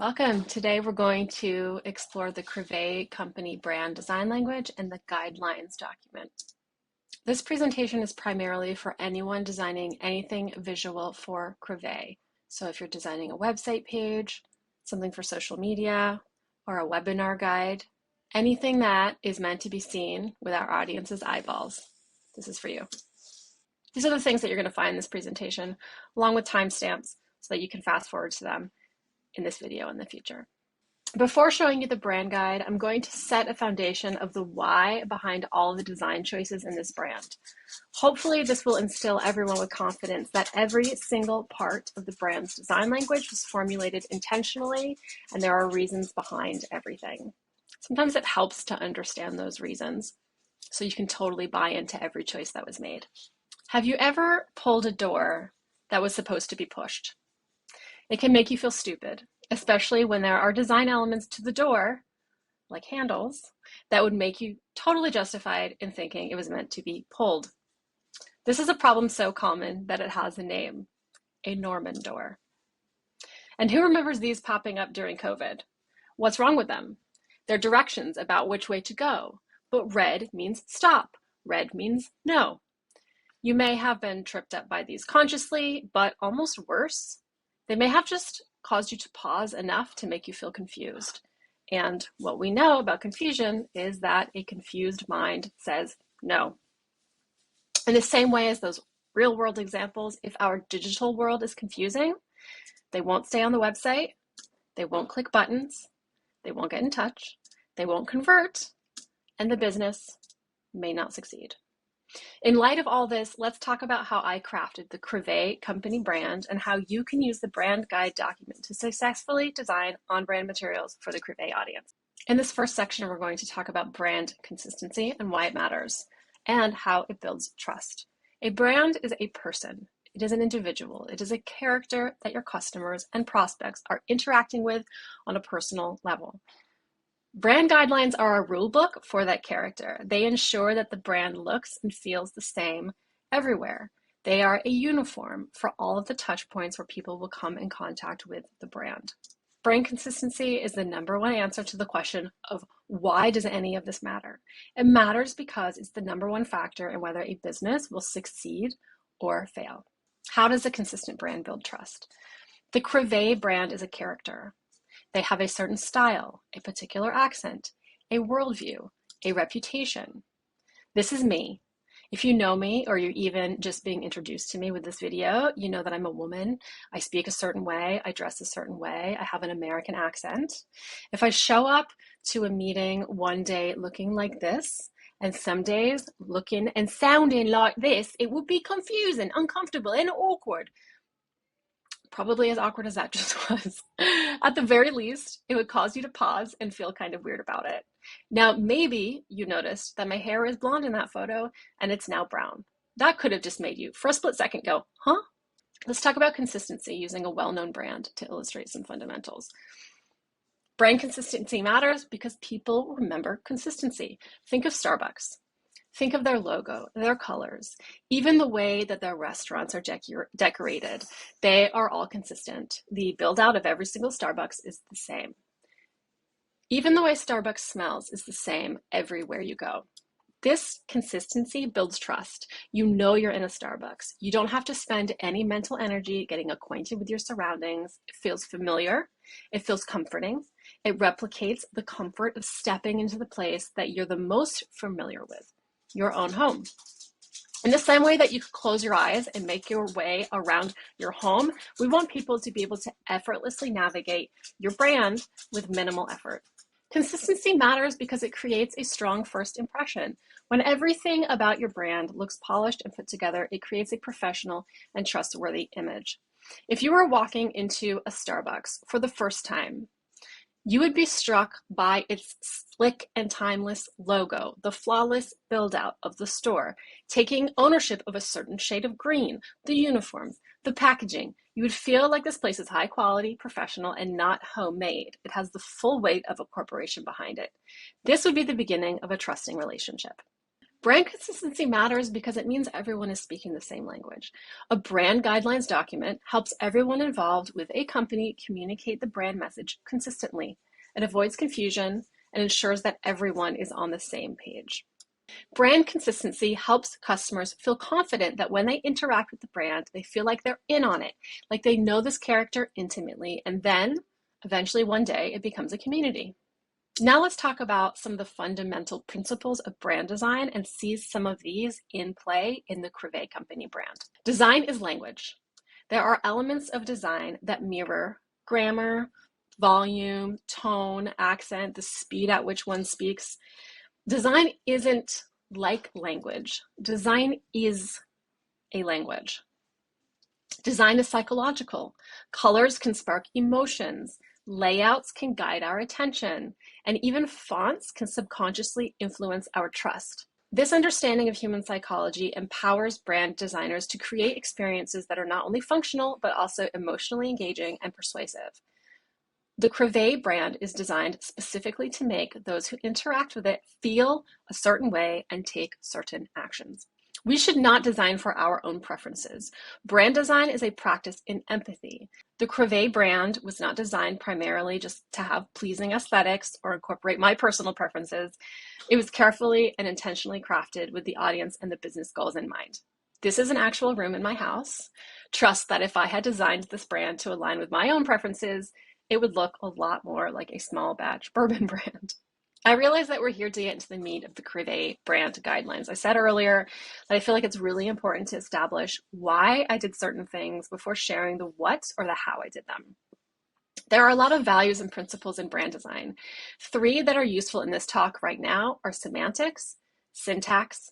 Welcome. Today we're going to explore the Crevay Company brand design language and the guidelines document. This presentation is primarily for anyone designing anything visual for Crevay. So if you're designing a website page, something for social media, or a webinar guide, anything that is meant to be seen with our audience's eyeballs, this is for you. These are the things that you're going to find in this presentation, along with timestamps so that you can fast forward to them in this video in the future. Before showing you the brand guide, I'm going to set a foundation of the why behind all of the design choices in this brand. Hopefully this will instill everyone with confidence that every single part of the brand's design language was formulated intentionally and there are reasons behind everything. Sometimes it helps to understand those reasons so you can totally buy into every choice that was made. Have you ever pulled a door that was supposed to be pushed? It can make you feel stupid, especially when there are design elements to the door, like handles, that would make you totally justified in thinking it was meant to be pulled. This is a problem so common that it has a name, a Norman door. And who remembers these popping up during COVID? What's wrong with them? They're directions about which way to go, but red means stop, red means no. You may have been tripped up by these consciously, but almost worse, they may have just caused you to pause enough to make you feel confused. And what we know about confusion is that a confused mind says no. In the same way as those real world examples, if our digital world is confusing, they won't stay on the website, they won't click buttons, they won't get in touch, they won't convert, and the business may not succeed. In light of all this, let's talk about how I crafted the Crevay Company brand and how you can use the brand guide document to successfully design on-brand materials for the Crevay audience. In this first section, we're going to talk about brand consistency and why it matters, and how it builds trust. A brand is a person. It is an individual. It is a character that your customers and prospects are interacting with on a personal level. Brand guidelines are a rule book for that character. They ensure that the brand looks and feels the same everywhere. They are a uniform for all of the touch points where people will come in contact with the brand. Brand consistency is the number one answer to the question of why does any of this matter? It matters because it's the number one factor in whether a business will succeed or fail. How does a consistent brand build trust? The Crevay brand is a character. They have a certain style, a particular accent, a worldview, a reputation. This is me. If you know me or you're even just being introduced to me with this video, you know that I'm a woman. I speak a certain way. I dress a certain way. I have an American accent. If I show up to a meeting one day looking like this, and some days looking and sounding like this, it would be confusing, uncomfortable, and awkward. Probably as awkward as that just was. At the very least, it would cause you to pause and feel kind of weird about it. Now, maybe you noticed that my hair is blonde in that photo and it's now brown. That could have just made you, for a split second, go, huh? Let's talk about consistency using a well-known brand to illustrate some fundamentals. Brand consistency matters because people remember consistency. Think of Starbucks. Think of their logo, their colors, even the way that their restaurants are decorated. They are all consistent. The build out of every single Starbucks is the same. Even the way Starbucks smells is the same everywhere you go. This consistency builds trust. You know you're in a Starbucks. You don't have to spend any mental energy getting acquainted with your surroundings. It feels familiar. It feels comforting. It replicates the comfort of stepping into the place that you're the most familiar with. Your own home. In the same way that you could close your eyes and make your way around your home, we want people to be able to effortlessly navigate your brand with minimal effort. Consistency matters because it creates a strong first impression. When everything about your brand looks polished and put together, it creates a professional and trustworthy image. If you were walking into a Starbucks for the first time, you would be struck by its slick and timeless logo, the flawless build out of the store, taking ownership of a certain shade of green, the uniforms, the packaging. You would feel like this place is high quality, professional, and not homemade. It has the full weight of a corporation behind it. This would be the beginning of a trusting relationship. Brand consistency matters because it means everyone is speaking the same language. A brand guidelines document helps everyone involved with a company communicate the brand message consistently. It avoids confusion and ensures that everyone is on the same page. Brand consistency helps customers feel confident that when they interact with the brand, they feel like they're in on it, like they know this character intimately, and then eventually one day it becomes a community. Now let's talk about some of the fundamental principles of brand design and see some of these in play in the Crevay Company brand. Design is language. There are elements of design that mirror grammar, volume, tone, accent, the speed at which one speaks. Design isn't like language. Design is a language. Design is psychological. Colors can spark emotions. Layouts can guide our attention, and even fonts can subconsciously influence our trust. This understanding of human psychology empowers brand designers to create experiences that are not only functional, but also emotionally engaging and persuasive. The Crevay brand is designed specifically to make those who interact with it feel a certain way and take certain actions. We should not design for our own preferences. Brand design is a practice in empathy. The Crevay brand was not designed primarily just to have pleasing aesthetics or incorporate my personal preferences. It was carefully and intentionally crafted with the audience and the business goals in mind. This is an actual room in my house. Trust that if I had designed this brand to align with my own preferences, it would look a lot more like a small batch bourbon brand. I realize that we're here to get into the meat of the Crevay brand guidelines. I said earlier that I feel like it's really important to establish why I did certain things before sharing the what or the how I did them. There are a lot of values and principles in brand design. 3 that are useful in this talk right now are semantics, syntax,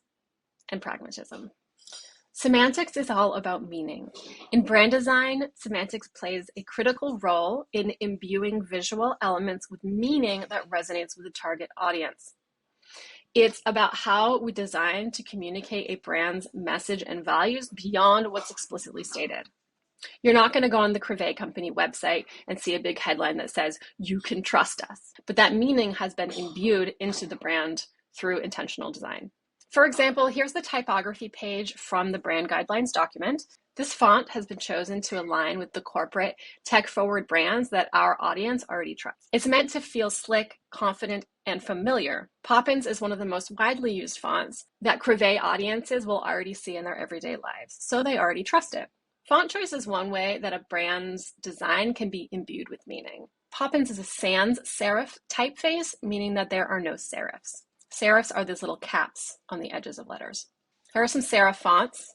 and pragmatism. Semantics is all about meaning. In brand design, semantics plays a critical role in imbuing visual elements with meaning that resonates with the target audience. It's about how we design to communicate a brand's message and values beyond what's explicitly stated. You're not going to go on the Crevay Company website and see a big headline that says, "You can trust us." But that meaning has been imbued into the brand through intentional design. For example, here's the typography page from the brand guidelines document. This font has been chosen to align with the corporate tech-forward brands that our audience already trusts. It's meant to feel slick, confident, and familiar. Poppins is one of the most widely used fonts that Crevay audiences will already see in their everyday lives, so they already trust it. Font choice is one way that a brand's design can be imbued with meaning. Poppins is a sans serif typeface, meaning that there are no serifs. Serifs are these little caps on the edges of letters. Here are some serif fonts.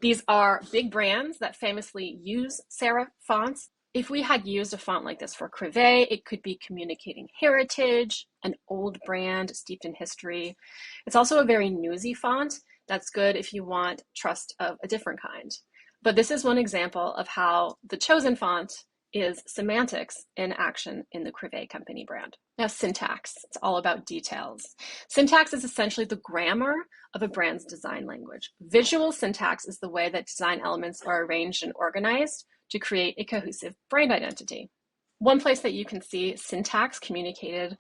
These are big brands that famously use serif fonts. If we had used a font like this for Crevay, it could be communicating heritage, an old brand steeped in history. It's also a very newsy font. That's good if you want trust of a different kind. But this is one example of how the chosen font is semantics in action in the Crevay Company brand. Now, syntax, it's all about details. Syntax is essentially the grammar of a brand's design language. Visual syntax is the way that design elements are arranged and organized to create a cohesive brand identity. One place that you can see syntax communicated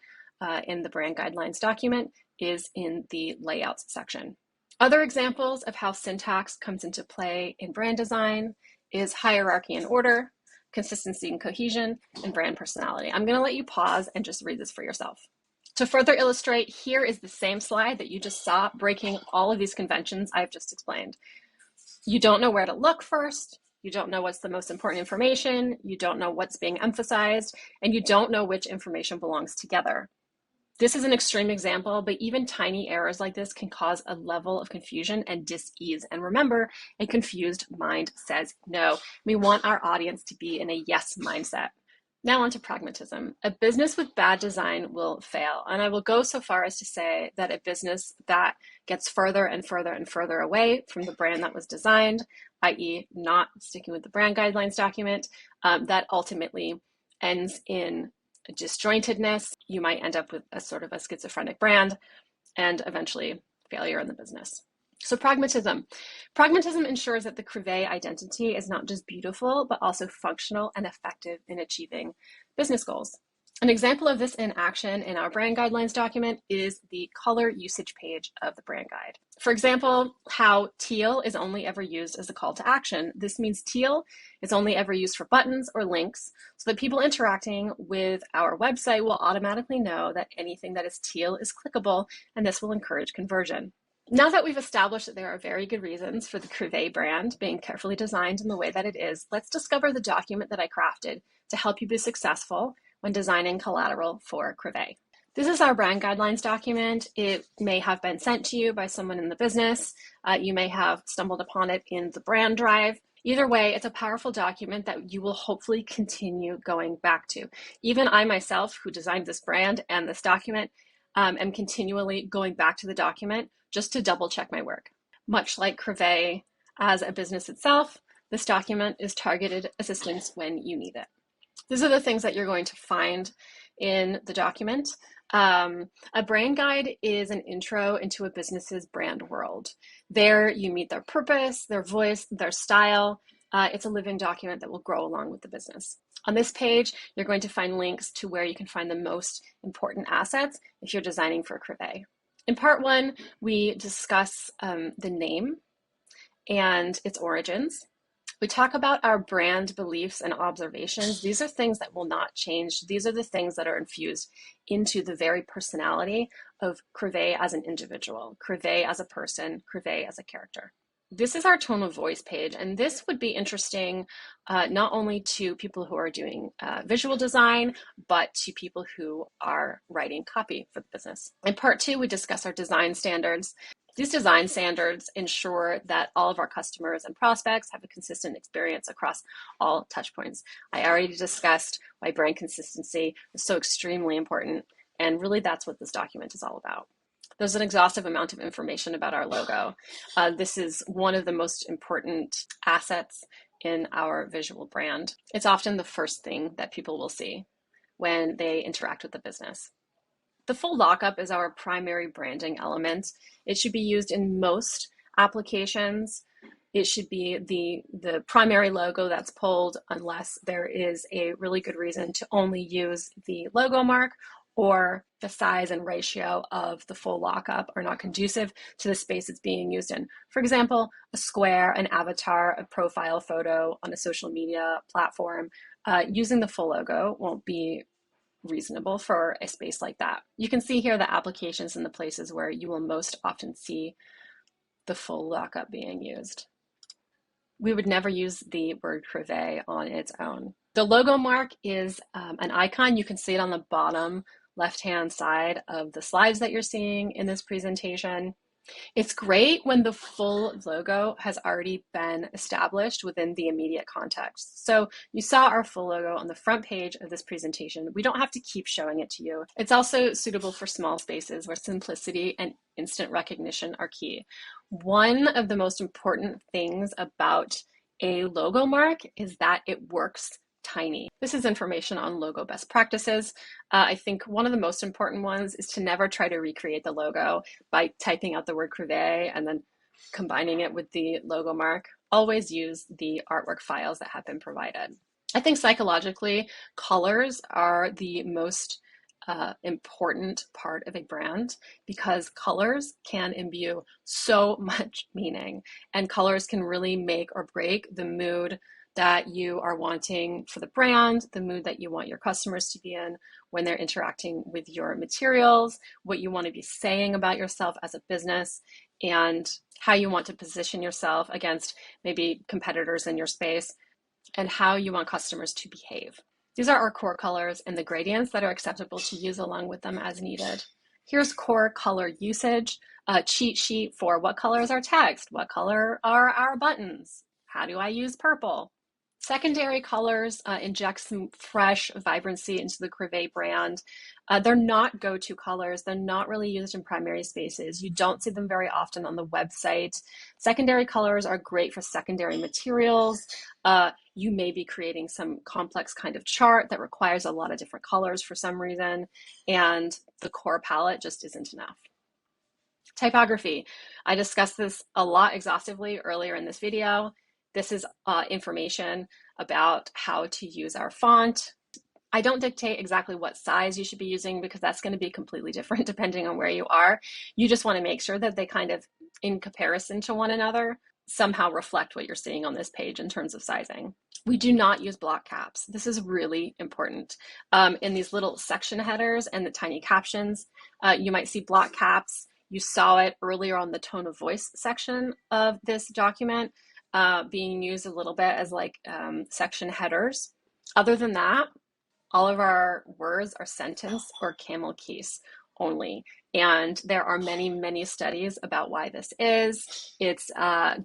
in the brand guidelines document is in the layouts section. Other examples of how syntax comes into play in brand design is hierarchy and order, consistency and cohesion, and brand personality. I'm going to let you pause and just read this for yourself. To further illustrate, here is the same slide that you just saw, breaking all of these conventions I've just explained. You don't know where to look first, you don't know what's the most important information, you don't know what's being emphasized, and you don't know which information belongs together. This is an extreme example, but even tiny errors like this can cause a level of confusion and dis-ease. And remember, a confused mind says no. We want our audience to be in a yes mindset. Now on to pragmatism. A business with bad design will fail. And I will go so far as to say that a business that gets further and further and further away from the brand that was designed, i.e. not sticking with the brand guidelines document, that ultimately ends in disjointedness. You might end up with a sort of a schizophrenic brand and eventually failure in the business. So pragmatism. Pragmatism ensures that the Crevay identity is not just beautiful, but also functional and effective in achieving business goals. An example of this in action in our brand guidelines document is the color usage page of the brand guide. For example, how teal is only ever used as a call to action. This means teal is only ever used for buttons or links, so that people interacting with our website will automatically know that anything that is teal is clickable, and this will encourage conversion. Now that we've established that there are very good reasons for the Crevay brand being carefully designed in the way that it is, let's discover the document that I crafted to help you be successful when designing collateral for Crevay. This is our brand guidelines document. It may have been sent to you by someone in the business. You may have stumbled upon it in the brand drive. Either way, it's a powerful document that you will hopefully continue going back to. Even I myself, who designed this brand and this document, am continually going back to the document just to double check my work. Much like Crevay as a business itself, this document is targeted assistance when you need it. These are the things that you're going to find in the document. A brand guide is an intro into a business's brand world. There you meet their purpose, their voice, their style. It's a living document that will grow along with the business. On this page, you're going to find links to where you can find the most important assets if you're designing for Crevay. In part one, we discuss the name and its origins. We talk about our brand beliefs and observations. These are things that will not change. These are the things that are infused into the very personality of Crevay as an individual, Crevay as a person, Crevay as a character. This is our tone of voice page, and this would be interesting not only to people who are doing visual design, but to people who are writing copy for the business. In part two, we discuss our design standards. These design standards ensure that all of our customers and prospects have a consistent experience across all touchpoints. I already discussed why brand consistency is so extremely important, and really that's what this document is all about. There's an exhaustive amount of information about our logo. This is one of the most important assets in our visual brand. It's often the first thing that people will see when they interact with the business. The full lockup is our primary branding element. It should be used in most applications. It should be the primary logo that's pulled unless there is a really good reason to only use the logo mark, or the size and ratio of the full lockup are not conducive to the space it's being used in. For example, a square, an avatar, a profile photo on a social media platform, using the full logo won't be reasonable for a space like that. You can see here the applications and the places where you will most often see the full lockup being used. We would never use the word Crevay on its own. The logo mark is an icon. You can see it on the bottom left-hand side of the slides that you're seeing in this presentation. It's great when the full logo has already been established within the immediate context. So you saw our full logo on the front page of this presentation. We don't have to keep showing it to you. It's also suitable for small spaces where simplicity and instant recognition are key. One of the most important things about a logo mark is that it works tiny. This is information on logo best practices. I think one of the most important ones is to never try to recreate the logo by typing out the word Crevay and then combining it with the logo mark. Always use the artwork files that have been provided. I think psychologically, colors are the most important part of a brand, because colors can imbue so much meaning, and colors can really make or break the mood that you are wanting for the brand, the mood that you want your customers to be in when they're interacting with your materials, what you want to be saying about yourself as a business, and how you want to position yourself against maybe competitors in your space, and how you want customers to behave. These are our core colors and the gradients that are acceptable to use along with them as needed. Here's core color usage, a cheat sheet for what color is our text, what color are our buttons, how do I use purple. Secondary colors inject some fresh vibrancy into the Crevay brand. They're not go-to colors. They're not really used in primary spaces. You don't see them very often on the website. Secondary colors are great for secondary materials. You may be creating some complex kind of chart that requires a lot of different colors for some reason, and the core palette just isn't enough. Typography. I discussed this a lot exhaustively earlier in this video. This is information about how to use our font. I don't dictate exactly what size you should be using because that's going to be completely different depending on where you are. You just want to make sure that they kind of, in comparison to one another, somehow reflect what you're seeing on this page in terms of sizing. We do not use block caps. This is really important. In these little section headers and the tiny captions, you might see block caps. You saw it earlier on the tone of voice section of this document being used a little bit as like section headers. Other than that, all of our words are sentence or camel case only. And there are many, many studies about why this is. It's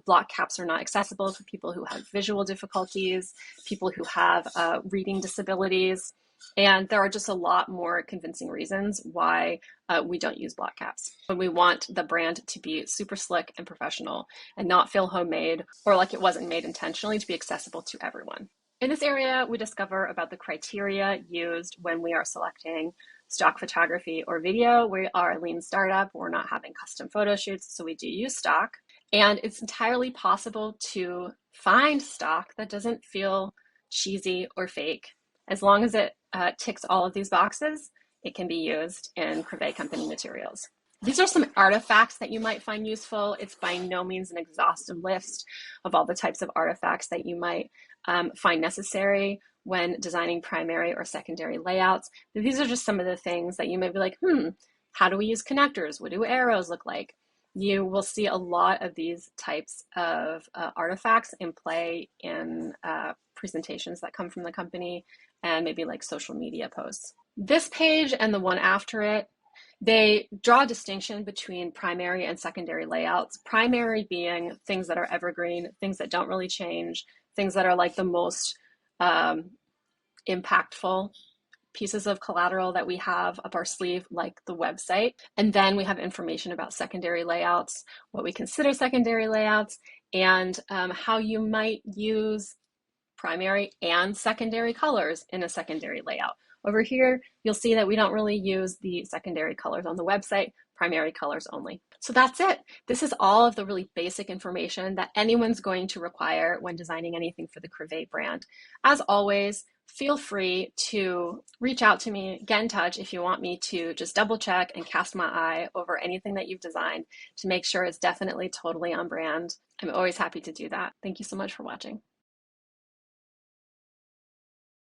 block caps are not accessible for people who have visual difficulties, people who have reading disabilities. And there are just a lot more convincing reasons why we don't use block caps. When we want the brand to be super slick and professional and not feel homemade or like it wasn't made intentionally, to be accessible to everyone. In this area, we discover about the criteria used when we are selecting stock photography or video. We are a lean startup. We're not having custom photo shoots, so we do use stock. And it's entirely possible to find stock that doesn't feel cheesy or fake. As long as it ticks all of these boxes, it can be used in Crevay Company materials. These are some artifacts that you might find useful. It's by no means an exhaustive list of all the types of artifacts that you might find necessary when designing primary or secondary layouts. But these are just some of the things that you may be like, how do we use connectors? What do arrows look like? You will see a lot of these types of artifacts in play in presentations that come from the company and maybe like social media posts. This page and the one after it, they draw a distinction between primary and secondary layouts. Primary being things that are evergreen, things that don't really change, things that are like the most impactful pieces of collateral that we have up our sleeve, like the website. And then we have information about secondary layouts, what we consider secondary layouts, and how you might use primary and secondary colors in a secondary layout. Over here, you'll see that we don't really use the secondary colors on the website, primary colors only. So that's it. This is all of the really basic information that anyone's going to require when designing anything for the Crevay brand. As always, feel free to reach out to me, get in touch if you want me to just double check and cast my eye over anything that you've designed to make sure it's definitely totally on brand. I'm always happy to do that. Thank you so much for watching.